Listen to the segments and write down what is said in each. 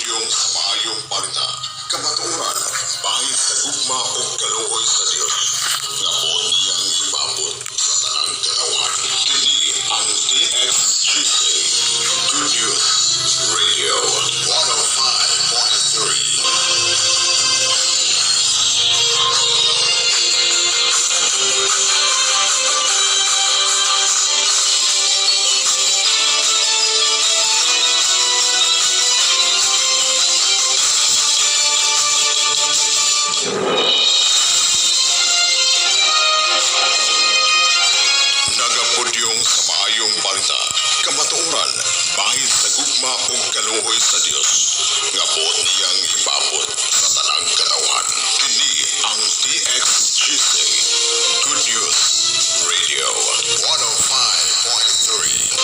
nagapudyong sa maayong balita. Kamatuoran, bahin sa gugma o kaluoy sa Dios. Ngapon yang ibabot sa tanang katawan. Kini ang TXGC Good News Radio 105.3. Nagapudyong sa maayong balita. Kamatuoran, bahin sa gugma o kaluoy sa Dios. Ngapon niyang ibabot sa tanang katawan. Kini ang TXGC Good News Radio 105.3.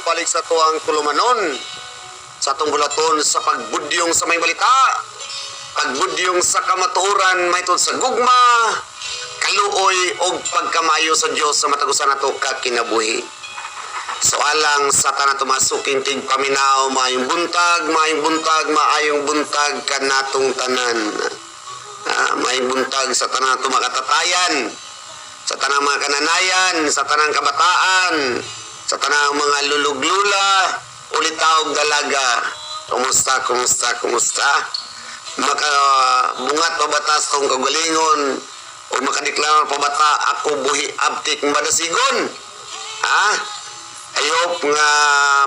Balik sa tuang tulumanon sa atong bulaton sa pagbudyong sa may balita, pagbudyong sa kamatuoran maytod sa gugma, kaluoy og pagkamayo sa Dios sa matagusan nato ka kinabuhi. So alang sa tanan tumasuking tig paminaw, maayong maayong buntag kanatong tanan. Maayong buntag sa tanan tumakatatayan, sa tanang mga kananayan, sa tanang kabataan, sa tanang mga luluglula, ulitaw dalaga. Kumusta? Makabungat pa batas tong kagalingon o makadeklara pa bata ako buhi abtik madasigon. Ayop nga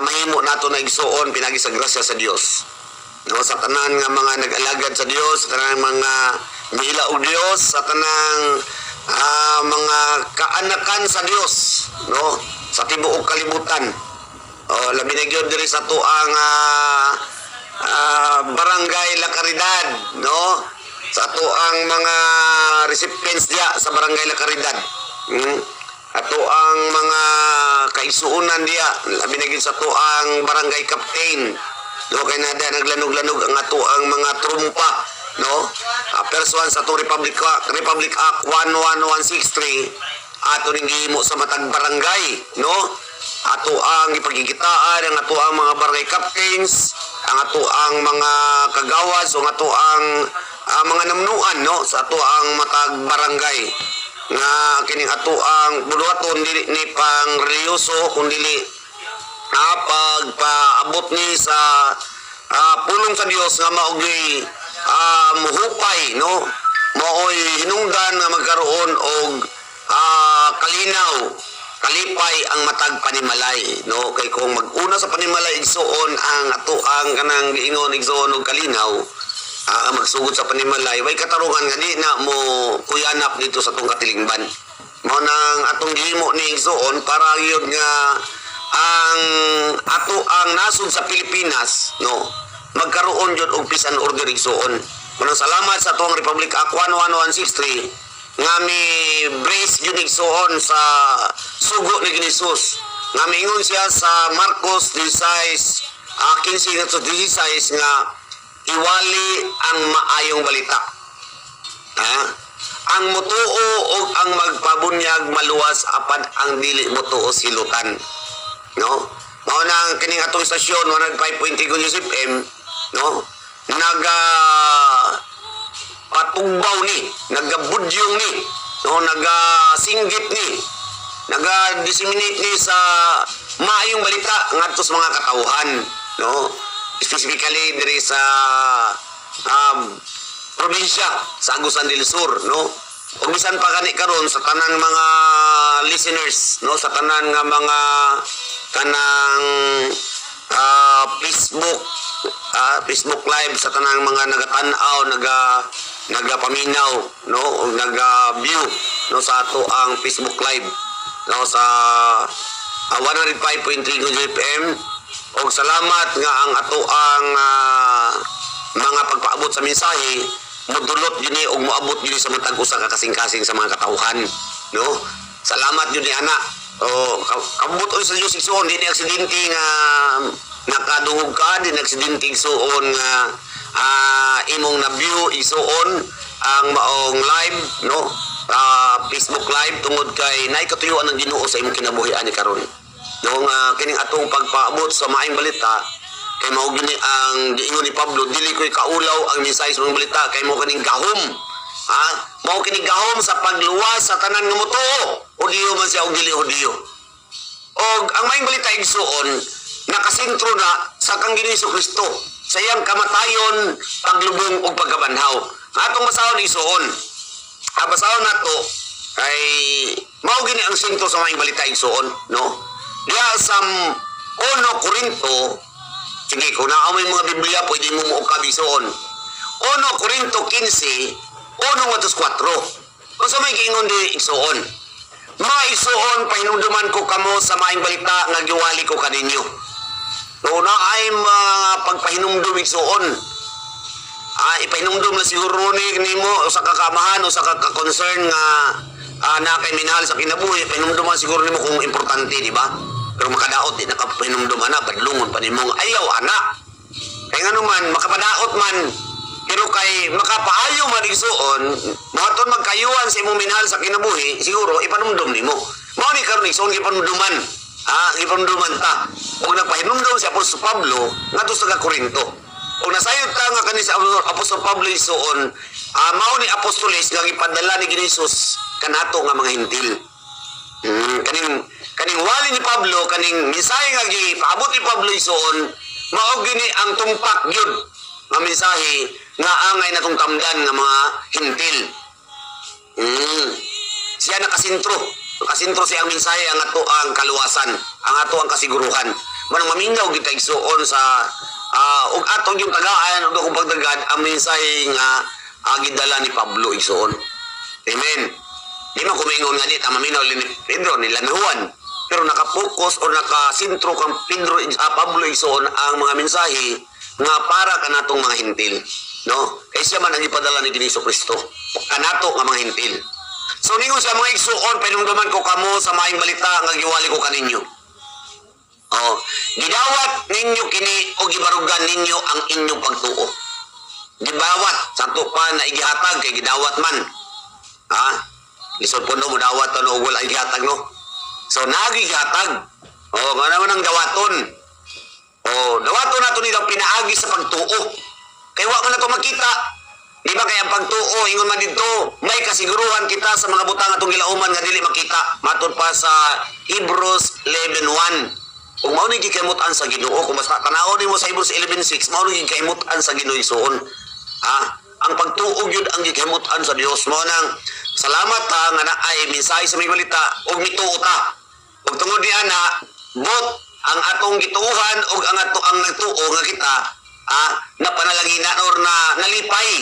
mahimo nato na igsuon pinagi sa grasya sa Dios. No, sa tanan nga mga nag-alagad sa Dios, sa tanang mga mila og Dios, sa tanang mga kaanakan sa Dios, no? Sa tibuok kalibutan. Labi na gyud diri sa tuang barangay La Caridad, no? Sa tuang mga recipients diya sa barangay La Caridad. Ato ang mga kaisuunan diya, labi na gyud sa tuang barangay captain. No, kay nada naglanog-lanog ang ato ang mga trumpa, no? Persuan sa to Republic Act 11163 ato ning gihimo sa matag barangay, no? Ato ang ipagigitaan ang ato ang mga barangay captains, ang ato ang mga kagawas o ato ang mga namnuan, no, sa ato ang matag barangay nga kining ato ang buduhaton dili ni pang reliyoso kundi pagpaabot ni sa pulong sa Dios nga maogi muhupay, no, maoy hinungdan nga magkaroon og kalinaw, kalipay ang matag panimalay, no? Kay kung mag-una sa panimalay igsuon ang ato ang kanang giingon igsuon og kalinaw, magsugod sa panimalay way katarungan nga di na mo kuyanap dito sa tong katilingban. Mao nang atong gihimo ni igsuon para gyud nga ang ato ang nasod sa Pilipinas, no, magkaroon jud og peace and order igsuon. Manang salamat sa atong Republic Act 11163 nga mi brace yun igsuon sa sugo ni Jesus. Nga mingon siya sa Marcos 15:16 nga iwali ang maayong balita. Ang mutuo o ang magpabunyag maluwas apan ang dili mutuo silutan. No? Mao nang kining atong istasyon 105.3 FM, no? Patugbaw ni, nagabudyong ni, no, nagasinggit ni, naga-disseminate ni sa maayong balita ngadto sa mga katawhan, no, specifically diri sa probinsya sa Agusan del Sur, no, ug bisan pa kani karon sa tanang mga listeners, no, sa tanan nga mga kanang Facebook live sa tanang mga nagatanaw, nagapaminaw, no, o naga-view, no, sa ato ang Facebook live, no, sa 105.3 FM. Og salamat nga ang ato ang mga pagpaabot sa mensahe modulot yun o moabot yun sa matag usa ka kasing-kasing sa mga katauhan, no? Salamat yun ni ana. O kabut sa Dios igsoon, di ni aksidente nga nakadungog ka, di ni aksidente igsoon nga imong na-view igsoon ang maong live, no? Facebook live tungod kay nay katuyuan ng Ginoo sa imong kinabuhi ani karon. No nga kining atong pagpaabot sa maayong balita kay mao gini ang giingon ni Pablo, dili ko'y kaulaw ang mensahe sa mga balita kay mo kining gahom. Ha? Mao kining gahom sa pagluwas sa tanan nga motuo. Hudiyo man siya o dili hudiyo. Og ang maayong balita igsuon nakasentro na sa kang Ginoong Kristo sa iyang kamatayon, paglubong ug pagkabanhaw. Atong basahon igsuon. Basahon nato ay mao gini ang sentro sa maayong balita igsuon, no? Diya sa 1 Korinto, sige, kung naamay mga Biblia, pwede mo muukab igsuon. 1 Korinto 15, 1-4. Kung sa may giingon di igsuon. Mga igsuon, pahinumduman ko kamo sa maayong balita nga giwali ko kaninyo. So na ay mga pagpahinumdum igsuon. Ipahinumdum na siguro ni mo sa kakamahan o sa kaka-concern nga na kay minahal sa kinabuhi. Pahinumduman siguro ni mo kung importante, di ba? Pero makadaot, di nakapahinumdum na, badlungon pa ni mong ayaw, anak. Kaya nga naman, makapadaot man, pero kay makapaayo man igsuon, maton magkayuan sa imong minahal sa kinabuhi, siguro ipanumdum nimo. Mao ni karon igsuon gipanumduman. Gipanumduman ta. Ug nagpahinumdum si Apostol Pablo ngadto sa Korinto. Ug nasayod ta nga kani sa Apostol Pablo igsuon, mao ni apostoles nga gipadala ni Hesus kanato nga mga Hentil. Kaning wali ni Pablo, kaning mensahe nga gipaabot ni Pablo igsuon, mao gini ang tumpak gyud nga mensahe nga angay natong tamdan nga mga Hentil. Siya nakasentro siya ang mensahe, ang ato ang kaluwasan, ang ato ang kasiguruhan. Manang maminaw kita igsuon sa ug atong yung tagaan ug akong pagdagad ang mensahe nga gidala ni Pablo igsuon. Amen. Di man kumingon nga di ta maminaw ni Pedro ni Juan, pero nakapokus o nakasentro kang Pedro Pablo igsuon ang mga mensahe nga para kanatong mga Hentil, no? Kay siya man ang ipadala ni Ginoong Kristo kanato nga mga Hentil. So ningon siya mga igsuon, pinungduman ko kamo sa maayong balita nga giwali ko kaninyo. Gidawat ninyo kini o gibarugan ninyo ang inyong pagtuo. Gibawat sa pa na igihatag kay gidawat man. Lisod po no mo dawat no wala igihatag no. So nagigihatag. Nga naman ang dawaton. Dawaton nato nila pinaagi sa pagtuo. Kay wa man nato makita. Di ba kaya ang pagtuo, ingon man dito, may kasiguruhan kita sa mga butang atong gilauman nga dili makita. Matod pa sa Hebrews 11:1. Kung mao ni gikahimutan sa Ginoo, kung mas tanaw nimo sa Hebrews 11:6, mao ni gikahimutan sa Ginoo igsuon. Ang pagtuo gyud ang gikahimutan sa Dios. Mao nang salamat nga naay mensahe sa may balita ug mituo ta. Ug tungod ni ana, bot ang atong gituuhan ug ang ato ang nagtuo nga kita, napanalaginan or na nalipay.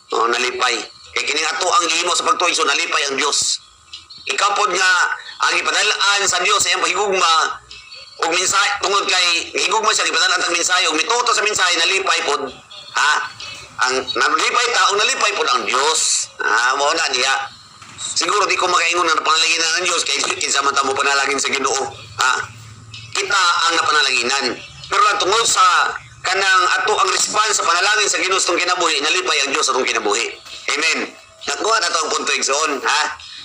Nalipay. Kay kining ato ang gihimo sa pagtuig so nalipay ang Dios. Ikaw pod nga ang ipadalaan sa Dios sa iyang pahigugma ug mensahe tungod kay higugma siya ipadalaan tang mensahe ug mituto sa mensahe nalipay pod. Ang nalipay ta ug nalipay pod ang Dios. Mao na diha. Siguro di ko makaingon na panalaginan ng Dios kay kinsa man ta mo panalagin sa Ginoo. Kita ang napanalaginan. Pero lang tungod sa kanang ato ang response sa panalangin sa Ginoo tong kinabuhi, nalipay ang Dios atong kinabuhi. Amen. Nagkuha na to ang punto igsoon,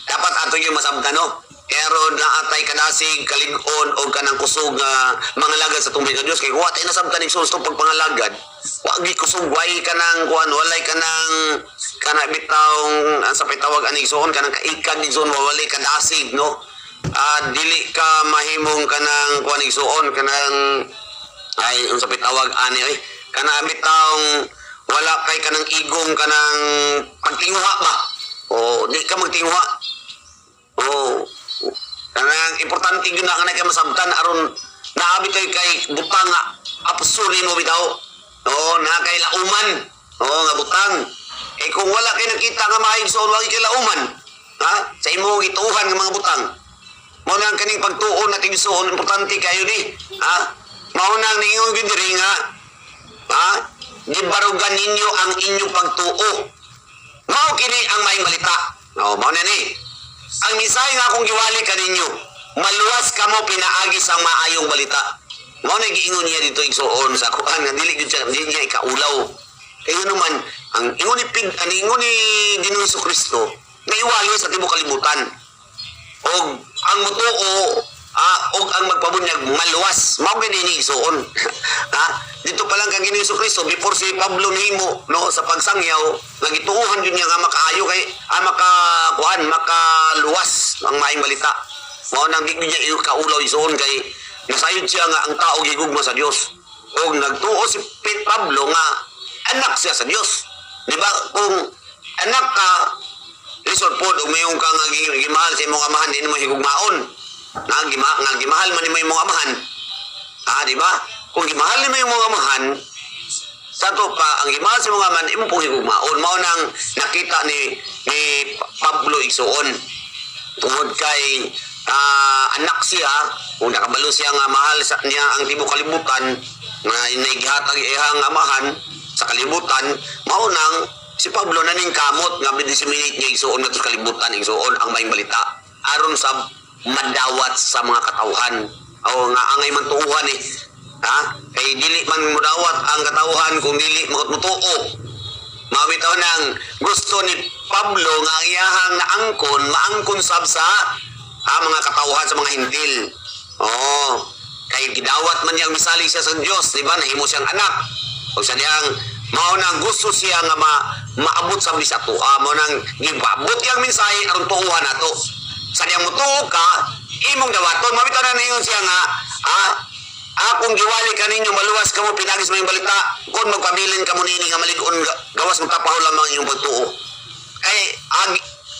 dapat ato yung masabtan, no? Pero naatay kadasig kalig-on o kanang kusog mga lagad sa tubig ng Dios kay kuha tayo nasabtan igsoon sa pagpangalagad. Wagi kusog way kanang kuan walay kanang bitawng sa pitawag ani igsoon kanang kaikag igsoon walay kadasig, no? Dili ka mahimong kanang kuan igsoon kanang ay unsa pitawag ani kana bitawng wala kay kanang igong kanang pagtinguha ba di ka magtinguha kanang importante gyud na kanay kay masabtan aron naabi kay butang nga apsulin mo bitaw na kay lauman nga butang kung wala kay nakita nga maigsoon wala kay lauman sa imo gituuhan nga mga butang mo nang kaning pagtuon na tigsuon importante kayo di maunang ningon gid diri nga gibarugan ninyo ang inyong pagtuo. Mao kini ang maayong balita. No, mao na ni. Ang misahe nga akong giwali kaninyo, maluwas kamo pinaagi sa maayong balita. Mao na giingon niya dito igsuon sa kuan nga dili gyud siya dili niya ikaulaw. Kaya naman ang ingon ni Ginoong Jesucristo nga iwali sa tibuok kalibutan. Og ang mutuo og ang magpabunyag maluwas mao gid ni igsuon. Ha? Dito pa lang kang Ginoong Jesucristo before si Pablo nimo no sa pagsangyaw nagituuhan gyud niya nga makaayo kay makaluwas ang maayong balita. Mao nang di niya ikaulaw igsuon kay nasayod siya nga ang tao gigugma sa Dios. Og nagtuo si Pablo nga anak siya sa Dios. Di ba? Kung anak ka, lisod po, umayong ka nga gimahal sa imong amahan, di mo higugmaon. Nga gimahal man mo imong amahan. Di ba? Kung gimahal mo imong amahan, sa to pa, ang gimahal sa imong amahan, imo pong higugmaon. Mao nang nakita ni Pablo igsuon. Tungod kay anak siya, kung nakabalo siya nga mahal sa niya ang tibuok kalibutan, nga naigihatag iyang amahan, sa kalibutan, maunang si Pablo na ning kamot nga bidisiminate niya igsuon nga sa kalibutan, igsuon ang maayong balita aron sa madawat sa mga katawhan. O nga angay man tuuhan kay dili man mudawat ang katawhan kung dili mutuo. Mabitaw nang gusto ni Pablo nga ang iyahang maangkon sab sa mga katawhan sa mga hintil. Kay gidawat man niyang misali siya sa Dios, di ba? Nahimo siyang anak. O sa diyang mao nang gusto siya nga maabot sa bisa tuwa, mao nang gibabot yang mensahe aron tuuhan nato. Sa diyang mutuo ka, imong dawaton. Mabitaw na niyon siya nga, akong giwali kaninyo maluwas kamo pinagis mo yung balita, kung magpabilin kamo nini nga maligon gawas mo tapaw lamang inyong pagtuo. Kay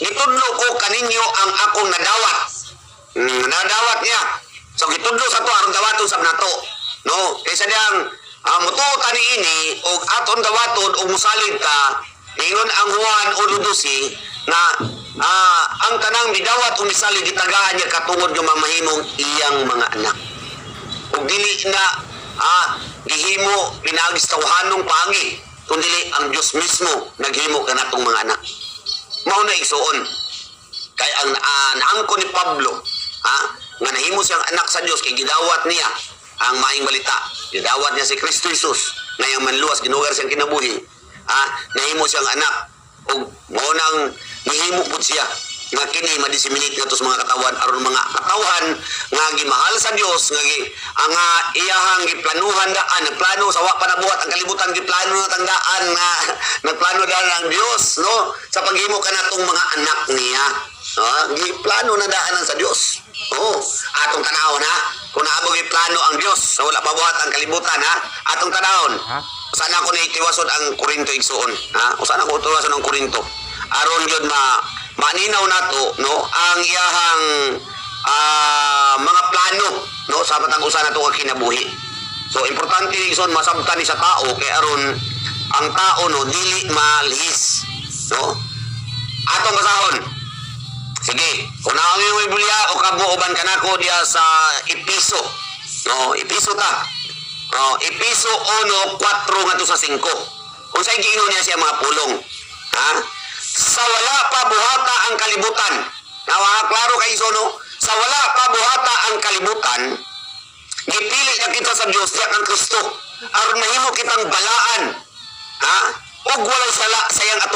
gitudlo ko kaninyo ang akong nadawat. Nadawat niya. So gitudlo sa to aron dawaton sab nato. No, kay sa diyang mutuo ta niini og aton dawaton og musalig ta ingon ang Juan 1:12 na ang tanang bidawat o misalig gitagaan niya katungod nga mamahimong iyang mga anak. Ug dili na gihimo pinagis tawhanong pangi kundi ang Dios mismo naghimo kanatong mga anak. Mao na igsuon kay ang naangko ni Pablo nga nahimo siyang anak sa Dios kay gidawat niya ang maayong balita. Gidawat niya si Kristo Jesus na yang manluwas ginugar siyang kinabuhi. Nahimo siyang anak ug mao nang gihimo pud siya nga kini madisiminate nga to sa mga katawan aron mga katawhan nga gimahal sa Dios nga ang iyahang giplanuhan daan nagplano sa wa pa nabuhat ang kalibutan giplano na tangdaan nga nagplano daan ang Dios no sa paghimo kanatong mga anak niya. Giplano na daanan sa Dios. Atong tanawon kung naabog plano ang Dios sa wala pa buhat ang kalibutan atong tanawon. Usan ako na itiwasod ang Korinto igsuon usan ako itiwasod ang Korinto aron gyud maninaw nato no ang iyahang mga plano no sa matang usa nato nga kinabuhi. So importante igsoon masabtan ni sa tao kay aron ang tao no dili malhis no atong basahon. Sige, kung naong yung Biblia o kabuoban ka na ko diya sa Episo. No, Episo ta. Episo 1:4 nga to sa 5. Kung sa'y giingon niya siya mga pulong. Sa wala pa buhata ang kalibutan. Klaro kayo so, no? Sa wala pa buhata ang kalibutan, gipili na kita sa Diyos diya kang Kristo. Aron mahimo kitang balaan. Ug walay sala sayang ato